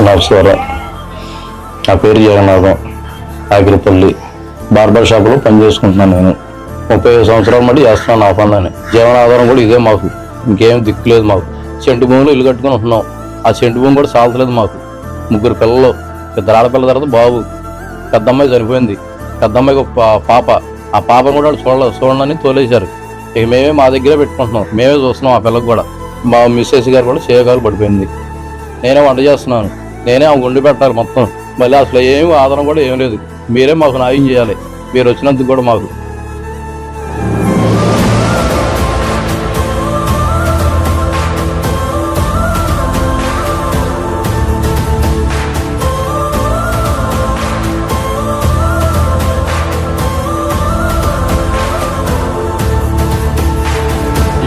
నరసింహారావు, నా పేరు జగన్నాథం, ఆగిరిపల్లి బార్బర్ షాప్లో పనిచేసుకుంటున్నాను. నేను 35 సంవత్సరాల మట్టి చేస్తున్నాను నా పనులని. జీవనాధారం కూడా ఇదే మాకు, ఇంకేం దిక్కులేదు మాకు. చెంటు భూమిలో ఇల్లు కట్టుకుని ఉంటున్నాం. ఆ చెంటు భూమి కూడా చాలట్లేదు మాకు. 3 పిల్లలు, 2 ఆడపిల్లల తర్వాత బాబు, పెద్ద అమ్మాయి చనిపోయింది. పెద్ద అమ్మాయికి ఒక పాప, ఆ పాపను కూడా చూడని తోలేశారు. ఇక మేమే మా దగ్గరే పెట్టుకుంటున్నాం, మేమే చూస్తున్నాం. ఆ పిల్లకి కూడా మా మిస్సెస్ గారు కూడా చేయగాలు పడిపోయింది. నేనే వంట చేస్తున్నాను, నేనే ఆ వండి పెట్టాలి మొత్తం. మళ్ళీ అసలు ఏమి ఆధారం కూడా ఏం లేదు. మీరే మాకు న్యాయం చేయాలి, మీరు వచ్చినందుకు కూడా మాకు.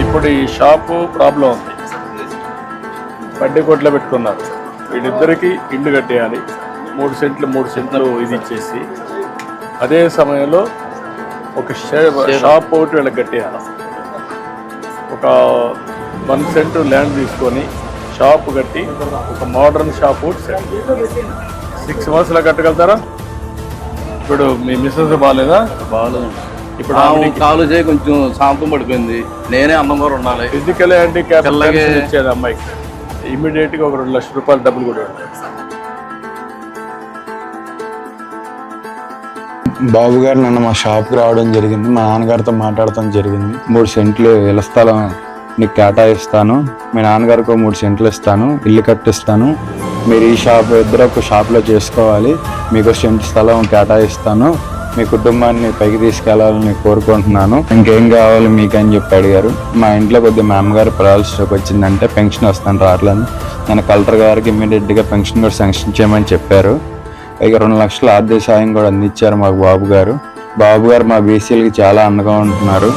ఇప్పుడు ఈ షాపు ప్రాబ్లం ఉంది, బడ్డీ కొట్లో పెట్టుకున్నారు. వీళ్ళిద్దరికి ఇల్లు కట్టేయాలి. 3 సెంట్లు ఇది ఇచ్చేసి, అదే సమయంలో ఒక షాప్ ఒకటి వీళ్ళకి కట్టేయాలి. ఒక 1 సెంటు ల్యాండ్ తీసుకొని షాప్ కట్టి ఒక మోడర్న్ షాప్ ఒకటి 6 మంత్స్లో కట్టగలుగుతారా? ఇప్పుడు మీ మిస్సెస్ బాగాలేదా? బాగాలేదు. ఇప్పుడు కాలు చేయి కొంచెం శాంతం పడిపోయింది. నేనే అన్నం కూడా ఉండాలి. ఫిజికల్ హ్యాండిక్యాప్ ఇచ్చేది అమ్మాయికి. ఇమీడియట్గా ఒక 2 లక్షల రూపాయలు డబ్బులు కూడా ఉంటాయి. బాబు గారు నిన్న మా షాప్కి రావడం జరిగింది. మా నాన్నగారితో మాట్లాడటం జరిగింది. 3 సెంట్లు ఇళ్ల స్థలం నీకు కేటాయిస్తాను, మీ నాన్నగారికి 3 సెంట్లు ఇస్తాను, ఇల్లు కట్టిస్తాను, మీరు ఈ షాప్ ఇద్దరు ఒక షాప్లో చేసుకోవాలి, మీకు 1 సెంటు స్థలం కేటాయిస్తాను, మీ కుటుంబాన్ని పైకి తీసుకెళ్లాలని కోరుకుంటున్నాను, ఇంకేం కావాలి మీకు అని చెప్పి అడిగారు. మా ఇంట్లో కొద్దిగా మా అమ్మగారు పెరాలసిస్కి వచ్చిందంటే పెన్షన్ వస్తాను రావట్లేదు. నేను కలెక్టర్ గారికి ఇమ్మీడియట్గా పెన్షన్ కూడా శాంక్షన్ చేయమని చెప్పారు. ఇక 2 లక్షల ఆర్థిక సాయం కూడా అందించారు మాకు బాబు గారు. మా బీసీలకి చాలా అండగా ఉంటున్నారు.